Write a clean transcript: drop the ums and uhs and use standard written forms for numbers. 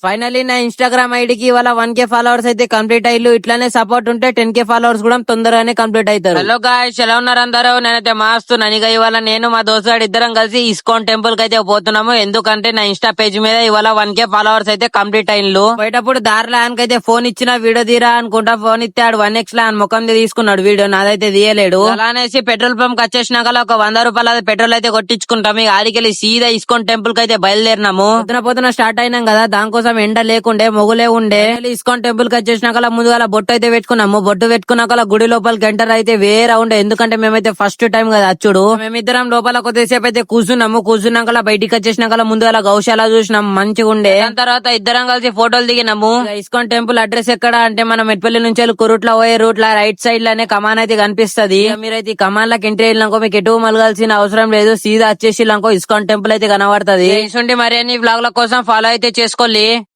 Finally నా Instagram ఐడికి ఇవాళ 1K ఫాలోవర్స్ అయితే కంప్లీట్ అయ్యారు. ఇట్లానే సపోర్ట్ ఉంటే 10K ఫాలోవర్స్ కూడా తొందరగానే కంప్లీట్ అవుతారు. హలో గాయ్స్, ఎలా ఉన్నారు అందరూ? నేనైతే మాస్తున్నాను. ఇక ఇవాళ నేను మా దోస్తు ఇద్దరం కలిసి ఇస్కాన్ టెంపుల్ కి అయితే పోతున్నాము. ఎందుకంటే నా ఇన్స్టా పేజ్ మీద ఇవాళ 1K ఫాలోవర్స్ అయితే కంప్లీట్ అయ్యిండ్రు. బయటప్పుడు దారిలో ఆయనకైతే ఫోన్ ఇచ్చిన వీడియో తీరా అనుకుంటా. ఫోన్ ఇస్తే ఆడు 1x లా ముఖం తీసుకున్నాడు వీడియో, నాదైతే తీయలేడు. అలా అనేసి పెట్రోల్ పంప్ వచ్చేసినాక ఒక 100 రూపాయల పెట్రోల్ అయితే కొట్టించుకుంటాం. ఇక ఆడికెళ్ళి సీదా ఇస్కాన్ టెంపుల్ కి అయితే బయలుదేరినాము. పొద్దున స్టార్ట్ అయినాం కదా, దానికోసం ఎండ లేకుండే మొగులే ఉండే. ఇస్కాన్ టెంపుల్ కి వచ్చేసినాక ముందుగా బొట్టు అయితే పెట్టుకున్నాము. బొట్టు పెట్టుకున్నాక గుడి లోపలికి ఎంటర్ అయితే వేరే ఉండే. ఎందుకంటే మేమైతే ఫస్ట్ టైం కదా అచ్చుడు. మేమిద్దరం లోపల కొద్దిసేపు అయితే కూర్చున్నాక బయటికి వచ్చేసినాక ముందుగా గౌశాల చూసినాం, మంచిగా ఉండే. దాని తర్వాత ఇద్దరం కలిసి ఫోటోలు దిగినాము. ఇస్కాన్ టెంపుల్ అడ్రస్ ఎక్కడ అంటే మనం మెట్పల్లి నుంచి కురుట్ల పోయే రూట్ లా రైట్ సైడ్ లోనే కమాన్ అయితే కనిపిస్తది. మీరైతే ఈ కమాన్ లకి ఎంట్రీ వెళ్ళినాకో మీకు ఎటు మలగాల్సిన అవసరం లేదు, సీదా వచ్చేసి ఇస్కాన్ టెంపుల్ అయితే కనబడుతుంది. మరి అన్ని వ్లాగ్ల కోసం ఫాలో అయితే చేసుకోండి.